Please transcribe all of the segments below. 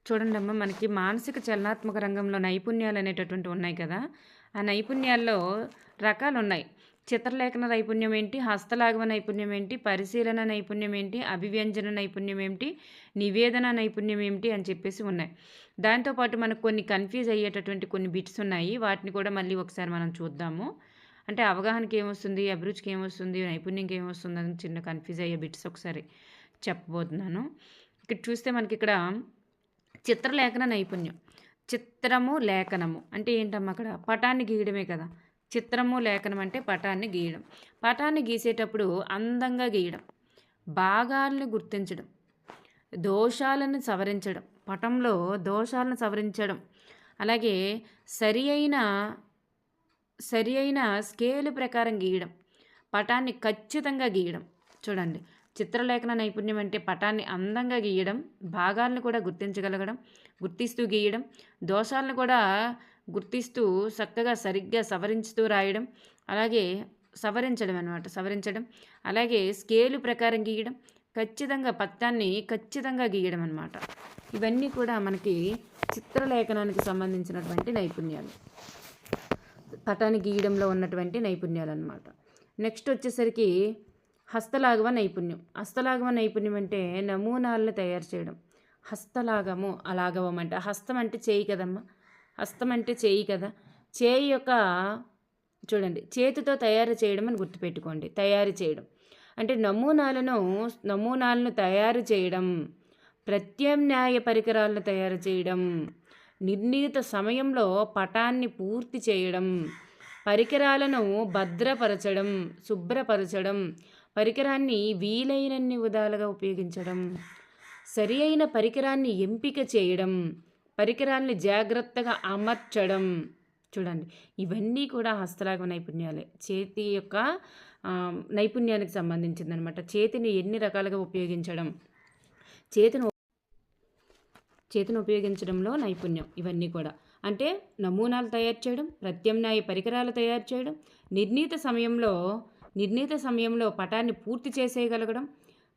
చూడండమ్మా, మనకి మానసిక చలనాత్మక రంగంలో నైపుణ్యాలు అనేటటువంటివి ఉన్నాయి కదా! ఆ నైపుణ్యాల్లో రకాలున్నాయి. చిత్రలేఖన నైపుణ్యం ఏంటి? హస్తలాఘవ నైపుణ్యం ఏంటి? పరిశీలన నైపుణ్యం ఏంటి? అభివ్యంజన నైపుణ్యం ఏమిటి? నివేదన నైపుణ్యం ఏమిటి? అని చెప్పేసి ఉన్నాయి. దాంతో పాటు మనకు కొన్ని కన్‌ఫ్యూజ్ అయ్యేటటువంటి కొన్ని బిట్స్ ఉన్నాయి. వాటిని కూడా మళ్ళీ ఒకసారి మనం చూద్దాము. అంటే అవగాహనకి ఏమొస్తుంది? అభిరుచికి ఏమొస్తుంది? నైపుణ్యంకి ఏమొస్తుందని చిన్న కన్‌ఫ్యూజ్ అయ్యే బిట్స్ ఒకసారి చెప్పబోతున్నాను. ఇక్కడ చూస్తే మనకిక్కడ చిత్రలేఖన నైపుణ్యం. చిత్రము, లేఖనము అంటే ఏంటమ్మా అక్కడ? పటాన్ని గీయడమే కదా! చిత్రము, లేఖనం అంటే పటాన్ని గీయడం. పటాన్ని గీసేటప్పుడు అందంగా గీయడం, భాగాల్ని గుర్తించడం, దోషాలను సవరించడం, పటంలో దోషాలను సవరించడం, అలాగే సరి అయిన సరి అయిన స్కేలు ప్రకారం గీయడం, పటాన్ని ఖచ్చితంగా గీయడం. చూడండి, చిత్రలేఖన నైపుణ్యం అంటే పటాన్ని అందంగా గీయడం, భాగాలను కూడా గుర్తించగలగడం, గుర్తిస్తూ గీయడం, దోషాలను కూడా గుర్తిస్తూ చక్కగా సరిగ్గా సవరించుతూ రాయడం, అలాగే సవరించడం, అలాగే స్కేలు ప్రకారం గీయడం, ఖచ్చితంగా పటాన్ని ఖచ్చితంగా గీయడం అనమాట. ఇవన్నీ కూడా మనకి చిత్రలేఖనానికి సంబంధించినటువంటి నైపుణ్యాలు, పటాన్ని గీయడంలో ఉన్నటువంటి నైపుణ్యాలు అనమాట. నెక్స్ట్ వచ్చేసరికి హస్తలాఘవ నైపుణ్యం. హస్తలాఘవ నైపుణ్యం అంటే నమూనాలను తయారు చేయడం. హస్తలాఘము అలాఘవం అంటే హస్తం అంటే చేయి కదమ్మా. హస్తం అంటే చేయి కదా. చేయి యొక్క చూడండి, చేతితో తయారు చేయడం అని గుర్తుపెట్టుకోండి. తయారు చేయడం అంటే నమూనాలను తయారు చేయడం, ప్రత్యామ్నాయ పరికరాలను తయారు చేయడం, నిర్ణీత సమయంలో పటాన్ని పూర్తి చేయడం, పరికరాలను భద్రపరచడం, శుభ్రపరచడం, పరికరాన్ని వీలైనన్ని విధాలుగా ఉపయోగించడం, సరి అయిన పరికరాన్ని ఎంపిక చేయడం, పరికరాల్ని జాగ్రత్తగా అమర్చడం. చూడండి, ఇవన్నీ కూడా హస్తలాఘవ నైపుణ్యాలే. చేతి యొక్క నైపుణ్యానికి సంబంధించిందనమాట. చేతిని ఎన్ని రకాలుగా ఉపయోగించడం, చేతిని ఉపయోగించడంలో నైపుణ్యం. ఇవన్నీ కూడా అంటే నమూనాలు తయారు చేయడం, ప్రత్యామ్నాయ పరికరాలు తయారు చేయడం, నిర్ణీత సమయంలో పటాన్ని పూర్తి చేసేయగలగడం.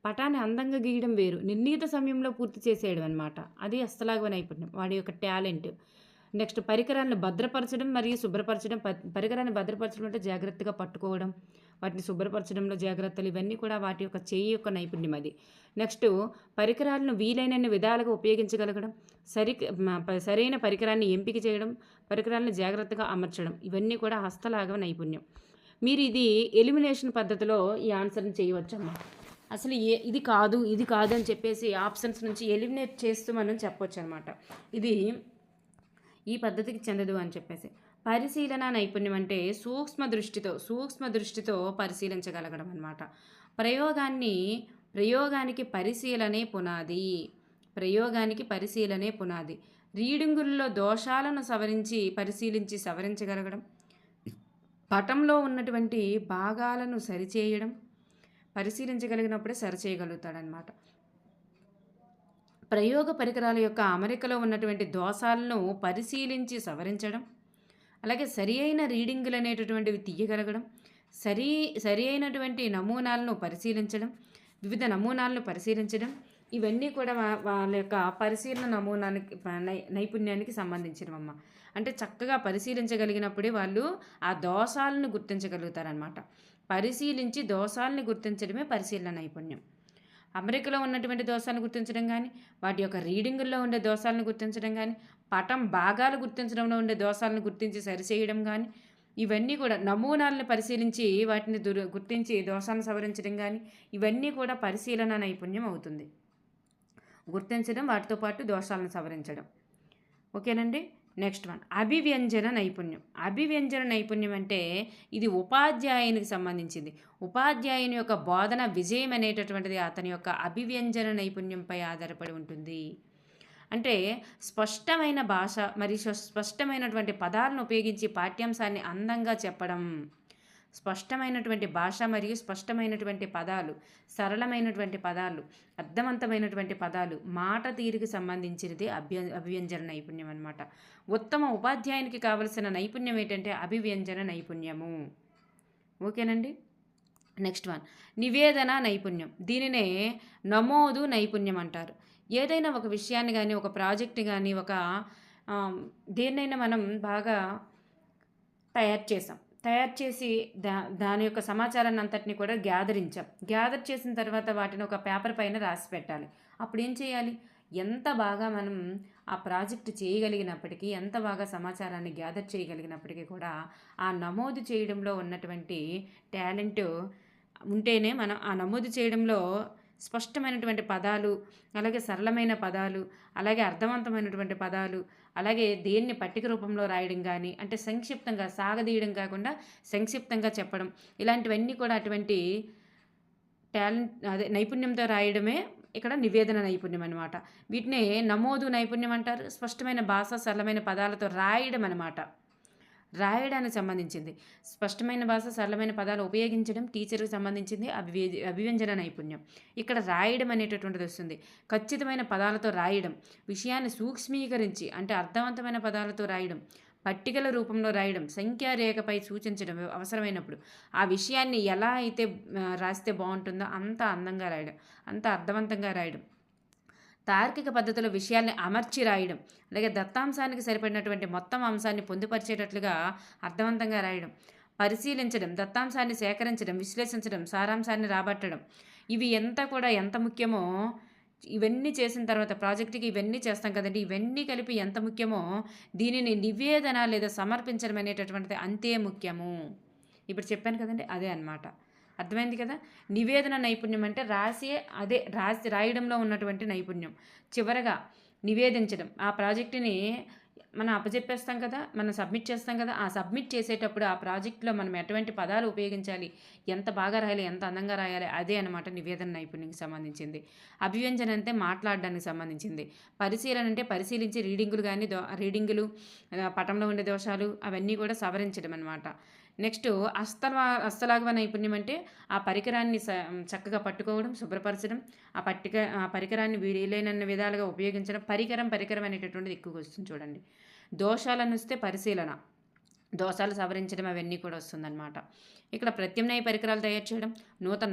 పటాన్ని అందంగా గీయడం వేరు, నిర్ణీత సమయంలో పూర్తి చేసేయడం అనమాట. అది హస్తలాఘవ నైపుణ్యం, వాడి యొక్క టాలెంట్. నెక్స్ట్ పరికరాలను భద్రపరచడం మరియు శుభ్రపరచడం. పరికరాన్ని భద్రపరచడం అంటే జాగ్రత్తగా పట్టుకోవడం, వాటిని శుభ్రపరచడంలో జాగ్రత్తలు, ఇవన్నీ కూడా వాటి యొక్క చేయి యొక్క నైపుణ్యం అది. నెక్స్ట్ పరికరాలను వీలైనన్ని విధాలుగా ఉపయోగించగలగడం, సరైన పరికరాన్ని ఎంపిక చేయడం, పరికరాలను జాగ్రత్తగా అమర్చడం, ఇవన్నీ కూడా హస్తలాఘవ నైపుణ్యం. మీరు ఇది ఎలిమినేషన్ పద్ధతిలో ఈ ఆన్సర్ని చేయవచ్చమ్మా. అసలు ఇది కాదు అని చెప్పేసి ఆప్షన్స్ నుంచి ఎలిమినేట్ చేస్తూ మనం చెప్పొచ్చు అనమాట. ఇది ఈ పద్ధతికి చెందదు అని చెప్పేసి. పరిశీలన నైపుణ్యం అంటే సూక్ష్మ దృష్టితో పరిశీలించగలగడం అనమాట. ప్రయోగానికి పరిశీలనే పునాది. రీడింగుల్లో దోషాలను సవరించగలగడం, పటంలో ఉన్నటువంటి భాగాలను పరిశీలించగలిగినప్పుడే సరిచేయగలుగుతాడనమాట. ప్రయోగ పరికరాల యొక్క అమరికలో ఉన్నటువంటి దోషాలను పరిశీలించి సవరించడం, అలాగే సరి అయిన రీడింగులు అనేటటువంటివి తీయగలగడం, సరి అయినటువంటి వివిధ నమూనాలను పరిశీలించడం, ఇవన్నీ కూడా వాళ్ళ యొక్క పరిశీలన నైపుణ్యానికి సంబంధించినవమ్మ. అంటే చక్కగా పరిశీలించగలిగినప్పుడే వాళ్ళు ఆ దోషాలను గుర్తించగలుగుతారనమాట. పరిశీలించి దోషాలను గుర్తించడమే పరిశీలన నైపుణ్యం. అమరికలో ఉన్నటువంటి దోషాలను గుర్తించడం కానీ, వాటి యొక్క రీడింగుల్లో ఉండే దోషాలను గుర్తించడం కానీ, పటం భాగాలు గుర్తించడంలో ఉండే దోషాలను గుర్తించి సరిచేయడం కానీ, ఇవన్నీ కూడా నమూనాలను పరిశీలించి వాటిని గుర్తించి దోషాలను సవరించడం కానీ, ఇవన్నీ కూడా పరిశీలన నైపుణ్యం అవుతుంది. గుర్తించడం, వాటితో పాటు దోషాలను సవరించడం. ఓకేనండి. నెక్స్ట్ వన్ అభివ్యంజన నైపుణ్యం అంటే ఇది ఉపాధ్యాయునికి సంబంధించింది. ఉపాధ్యాయుని యొక్క బోధన విజయం అనేటటువంటిది అతని యొక్క అభివ్యంజన నైపుణ్యంపై ఆధారపడి ఉంటుంది. అంటే స్పష్టమైన భాష మరియు స్పష్టమైనటువంటి పదాలను ఉపయోగించి పాఠ్యాంశాన్ని అందంగా చెప్పడం. స్పష్టమైనటువంటి భాష మరియు స్పష్టమైనటువంటి పదాలు, సరళమైనటువంటి పదాలు, అర్థవంతమైనటువంటి పదాలు, మాట తీరుకి సంబంధించినది అభివ్యంజన నైపుణ్యం అనమాట. ఉత్తమ ఉపాధ్యాయునికి కావలసిన నైపుణ్యం ఏంటంటే అభివ్యంజన నైపుణ్యము. ఓకేనండి. నెక్స్ట్ వన్ నివేదన నైపుణ్యం. దీనినే నమోదు నైపుణ్యం అంటారు. ఏదైనా ఒక విషయాన్ని గానీ, ఒక ప్రాజెక్ట్‌ని గానీ, ఒక దేన్నైనా మనం బాగా తయారు చేసాం. తయారు చేసి దాని యొక్క సమాచారాన్ని అంతటిని కూడా గ్యాదరించాం. గ్యాదర్ చేసిన తర్వాత వాటిని ఒక పేపర్ పైన రాసి పెట్టాలి. అప్పుడేం చేయాలి? ఎంత బాగా మనం ఆ ప్రాజెక్ట్ చేయగలిగినప్పటికీ, ఎంత బాగా సమాచారాన్ని గ్యాదర్ చేయగలిగినప్పటికీ కూడా, ఆ నమోదు చేయడంలో ఉన్నటువంటి టాలెంటు ఉంటేనే మనం ఆ నమోదు చేయడంలో స్పష్టమైనటువంటి పదాలు, అలాగే సరళమైన పదాలు, అలాగే అర్థవంతమైనటువంటి పదాలు, అలాగే దేన్ని పట్టిక రూపంలో రాయడం గానీ, అంటే సంక్షిప్తంగా సాగదీయడం కాకుండా సంక్షిప్తంగా చెప్పడం, ఇలాంటివన్నీ కూడా అటువంటి నైపుణ్యంతో రాయడమే ఇక్కడ నివేదన నైపుణ్యం అనమాట. వీటినే నమోదు నైపుణ్యం అంటారు. స్పష్టమైన భాష, సరళమైన పదాలతో రాయడం అనమాట. రాయడానికి సంబంధించింది. స్పష్టమైన భాష, సరళమైన పదాలు ఉపయోగించడం టీచర్‌కి సంబంధించింది. అభివ్యంజన నైపుణ్యం. ఇక్కడ రాయడం అనేటటువంటిది వస్తుంది. ఖచ్చితమైన పదాలతో రాయడం, విషయాన్ని సూక్ష్మీకరించి అంటే అర్థవంతమైన పదాలతో రాయడం, పట్టికల రూపంలో రాయడం, సంఖ్యారేఖపై సూచించడం అవసరమైనప్పుడు. ఆ విషయాన్ని ఎలా అయితే రాస్తే బావుంటుందో అంత అందంగా రాయడం, అంత అర్థవంతంగా రాయడం. తార్కిక పద్ధతిలో విషయాల్ని అమర్చి రాయడం, అలాగే దత్తాంశానికి సరిపడినటువంటి మొత్తం అంశాన్ని పొందుపరిచేటట్లుగా అర్థవంతంగా రాయడం, పరిశీలించడం, దత్తాంశాన్ని సేకరించడం, విశ్లేషించడం, సారాంశాన్ని రాబట్టడం. ఇవి ఎంత ముఖ్యమో ఇవన్నీ చేసిన తర్వాత ప్రాజెక్ట్‌కి ఇవన్నీ చేస్తాం కదండీ! ఇవన్నీ కలిపి ఎంత ముఖ్యమో దీనిని నివేదన లేదా సమర్పించడం అనేటటువంటిది అంతే ముఖ్యము. ఇప్పుడు చెప్పాను కదండీ! అదే అన్నమాట. అర్థమైంది కదా! నివేదన నైపుణ్యం అంటే రాయడంలో ఉన్నటువంటి నైపుణ్యం. చివరగా నివేదించడం. ఆ ప్రాజెక్ట్‌ని మనం అప్పజెప్పేస్తాం కదా! మనం సబ్మిట్ చేస్తాం కదా! ఆ సబ్మిట్ చేసేటప్పుడు ఆ ప్రాజెక్ట్‌లో మనం ఎటువంటి పదాలు ఉపయోగించాలి, ఎంత బాగా రాయాలి, ఎంత అందంగా రాయాలి, అదే అనమాట నివేదన నైపుణ్యంకి సంబంధించింది. అభివ్యంజన అంటే మాట్లాడడానికి సంబంధించింది. పరిశీలన అంటే పరిశీలించి రీడింగులు, పటంలో ఉండే దోషాలు అవన్నీ కూడా సవరించడం అనమాట. నెక్స్ట్ హస్తలాఘవ నైపుణ్యం అంటే ఆ పరికరాన్ని చక్కగా పట్టుకోవడం, శుభ్రపరచడం, ఆ పరికరాన్ని వీలైనన్ని విధాలుగా ఉపయోగించడం. పరికరం అనేటటువంటిది ఎక్కువగా వస్తుంది చూడండి. దోషాలను వస్తే పరిశీలన, దోషాలు సవరించడం అవన్నీ కూడా వస్తుందన్నమాట. ఇక్కడ ప్రత్యామ్నాయ పరికరాలు తయారు చేయడం, నూతన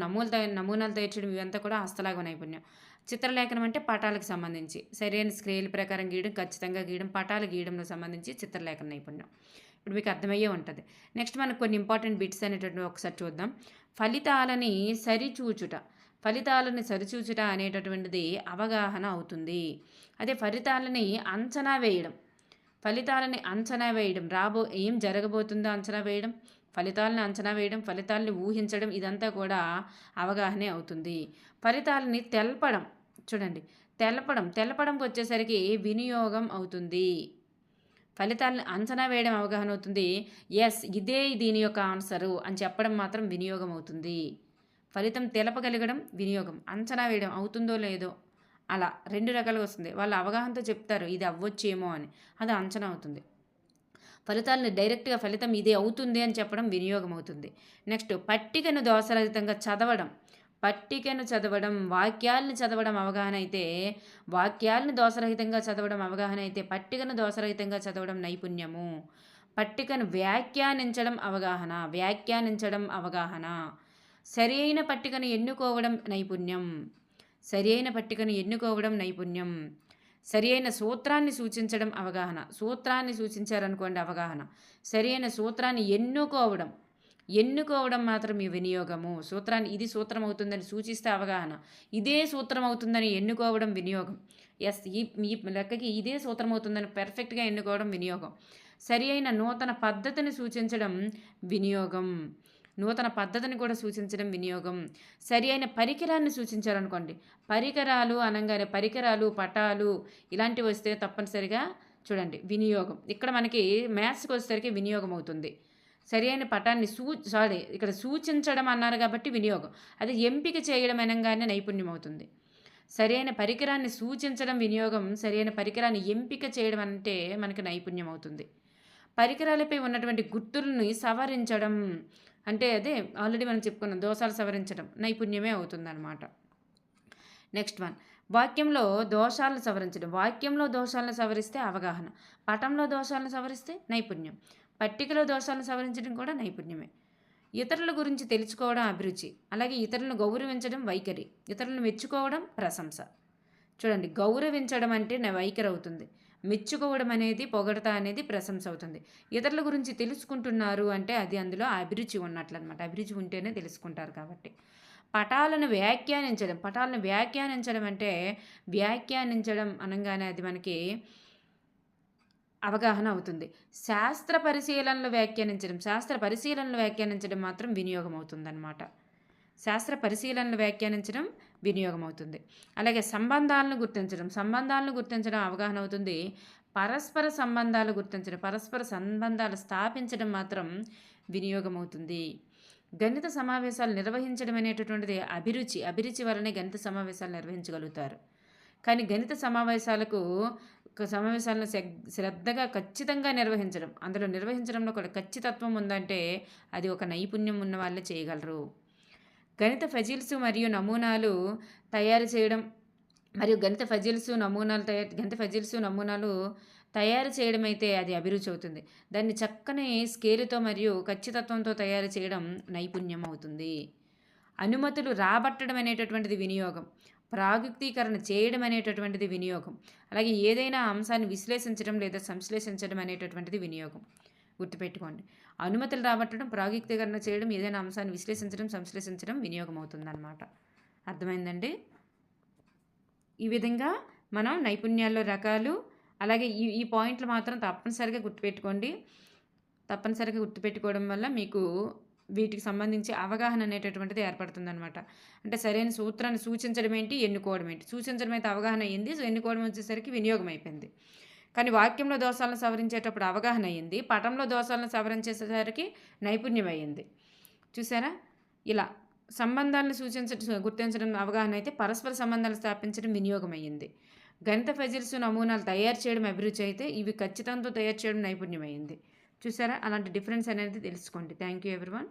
నమూనాలు తయారు చేయడం ఇవంతా కూడా హస్తలాఘవ నైపుణ్యం. చిత్రలేఖనం అంటే పటాలకు సంబంధించి సరైన స్కేల్ ప్రకారం గీయడం, ఖచ్చితంగా గీయడం, పటాలు గీయడంలో సంబంధించి చిత్రలేఖన నైపుణ్యం. ఇప్పుడు మీకు అర్థమయ్యే ఉంటుంది. నెక్స్ట్ మనకు కొన్ని ఇంపార్టెంట్ బిట్స్ అనేటటువంటి ఒకసారి చూద్దాం. ఫలితాలని సరిచూచుట అనేటటువంటిది అవగాహన అవుతుంది. అదే ఫలితాలని అంచనా వేయడం ఏం జరగబోతుందో అంచనా వేయడం, ఫలితాలని ఊహించడం ఇదంతా కూడా అవగాహనే అవుతుంది. ఫలితాలని తెలపడంకి వచ్చేసరికి వినియోగం అవుతుంది. ఫలితాలను అంచనా వేయడం అవగాహన అవుతుంది. ఇదే దీని యొక్క ఆన్సరు అని చెప్పడం మాత్రం వినియోగం అవుతుంది. ఫలితం తెలపగలగడం వినియోగం, అంచనా వేయడం అవుతుందో లేదో అలా 2 రకాలుగా వస్తుంది. వాళ్ళు అవగాహనతో చెప్తారు ఇది అవ్వచ్చేమో అని, అది అంచనా అవుతుంది. ఫలితాలను డైరెక్ట్గా ఫలితం ఇదే అవుతుంది అని చెప్పడం వినియోగం అవుతుంది. నెక్స్ట్ పట్టికను దోషరహితంగా చదవడం, వాక్యాలను చదవడం అవగాహన అయితే, పట్టికను దోషరహితంగా చదవడం నైపుణ్యము. పట్టికను వ్యాఖ్యానించడం అవగాహన. సరైన పట్టికను ఎన్నుకోవడం నైపుణ్యం. సరియైన సూత్రాన్ని సూచించడం అవగాహన. సూత్రాన్ని సూచించారనుకోండి అవగాహన. సరైన సూత్రాన్ని ఎన్నుకోవడం మాత్రం ఈ వినియోగము. ఇది సూత్రం అవుతుందని సూచిస్తే అవగాహన, ఇదే సూత్రం అవుతుందని ఎన్నుకోవడం వినియోగం. ఈ లెక్కకి ఇదే సూత్రం అవుతుందని పెర్ఫెక్ట్గా ఎన్నుకోవడం వినియోగం. సరి అయిన నూతన పద్ధతిని సూచించడం వినియోగం. నూతన పద్ధతిని కూడా సూచించడం వినియోగం. సరి అయిన పరికరాన్ని సూచించారనుకోండి, పరికరాలు, పటాలు ఇలాంటివి వస్తే తప్పనిసరిగా చూడండి వినియోగం. ఇక్కడ మనకి మ్యాథ్స్కి వచ్చేసరికి వినియోగం అవుతుంది. సరి అయిన పటాన్ని ఇక్కడ సూచించడం అన్నారు కాబట్టి వినియోగం. అది ఎంపిక చేయడం అనగానే నైపుణ్యం అవుతుంది. సరైన పరికరాన్ని సూచించడం వినియోగం, సరైన పరికరాన్ని ఎంపిక చేయడం అంటే మనకి నైపుణ్యం అవుతుంది. పరికరాలపై ఉన్నటువంటి గుర్తుల్ని సవరించడం అంటే అదే ఆల్రెడీ మనం చెప్పుకున్నాం, దోషాలు సవరించడం నైపుణ్యమే అవుతుందన్నమాట. నెక్స్ట్ వన్, వాక్యంలో దోషాలను సవరిస్తే అవగాహన, పటంలో దోషాలను సవరిస్తే నైపుణ్యం, పట్టికలో దోషాలను సవరించడం కూడా నైపుణ్యమే. ఇతరుల గురించి తెలుసుకోవడం అభిరుచి, అలాగే ఇతరులను గౌరవించడం వైఖరి, ఇతరులను మెచ్చుకోవడం ప్రశంస. చూడండి, గౌరవించడం అంటే వైఖరి అవుతుంది. మెచ్చుకోవడం అనేది, పొగడత అనేది ప్రశంస అవుతుంది. ఇతరుల గురించి తెలుసుకుంటున్నారు అంటే అది అందులో అభిరుచి ఉన్నట్లనమాట. అభిరుచి ఉంటేనే తెలుసుకుంటారు కాబట్టి. పటాలను వ్యాఖ్యానించడం అంటే, వ్యాఖ్యానించడం అనగానే అది మనకి అవగాహన అవుతుంది. శాస్త్ర పరిశీలనలు వ్యాఖ్యానించడం మాత్రం వినియోగం అవుతుందన్నమాట. శాస్త్ర పరిశీలనలు వ్యాఖ్యానించడం వినియోగం అవుతుంది. అలాగే సంబంధాలను గుర్తించడం అవగాహన అవుతుంది. పరస్పర సంబంధాలు స్థాపించడం మాత్రం వినియోగం అవుతుంది. గణిత సమావేశాలు నిర్వహించడం అనేటటువంటిది అభిరుచి వలనే గణిత సమావేశాలు నిర్వహించగలుగుతారు. కానీ గణిత సమావేశాలను శ్రద్ధగా ఖచ్చితంగా నిర్వహించడం, అందులో నిర్వహించడంలో కూడా ఖచ్చితత్వం ఉందంటే అది ఒక నైపుణ్యం ఉన్న వాళ్ళే చేయగలరు. గణిత ఫజిల్స్ మరియు నమూనాలు తయారు చేయడం తయారు చేయడం అయితే అది అభిరుచి అవుతుంది. దాన్ని చక్కని స్కేలుతో మరియు ఖచ్చితత్వంతో తయారు చేయడం నైపుణ్యం అవుతుంది. అనుమతులు రాబట్టడం అనేటటువంటిది వినియోగం. ప్రాయుక్తీకరణ చేయడం అనేటటువంటిది వినియోగం. అలాగే ఏదైనా అంశాన్ని విశ్లేషించడం లేదా సంశ్లేషించడం అనేటటువంటిది వినియోగం. గుర్తుపెట్టుకోండి. అనుమతులు రాబట్టడం, ప్రాయుక్తీకరణ చేయడం, ఏదైనా అంశాన్ని విశ్లేషించడం, సంశ్లేషించడం వినియోగం అవుతుందన్నమాట. అర్థమైందండి? ఈ విధంగా మనం నైపుణ్యాల్లో రకాలు, అలాగే ఈ పాయింట్లు మాత్రం తప్పనిసరిగా గుర్తుపెట్టుకోవడం వల్ల మీకు వీటికి సంబంధించి అవగాహన అనేటటువంటిది ఏర్పడుతుందన్నమాట. అంటే సరైన సూత్రాన్ని సూచించడం ఏంటి, ఎన్నుకోవడం ఏంటి. సూచించడం అయితే అవగాహన అయింది, ఎన్నుకోవడం వచ్చేసరికి వినియోగం అయిపోయింది. కానీ వాక్యంలో దోషాలను సవరించేటప్పుడు అవగాహన అయ్యింది, పటంలో దోషాలను సవరించేసరికి నైపుణ్యం అయ్యింది. చూసారా? ఇలా సంబంధాలను గుర్తించడం అవగాహన అయితే, పరస్పర సంబంధాలు స్థాపించడం వినియోగం అయ్యింది. గణిత ఫజిల్స్ నమూనాలు తయారు చేయడం అభిరుచి అయితే, ఇవి ఖచ్చితంతో తయారు చేయడం నైపుణ్యం అయ్యింది. చూసారా? అలాంటి డిఫరెన్స్ అనేది తెలుసుకోండి. Thank you everyone.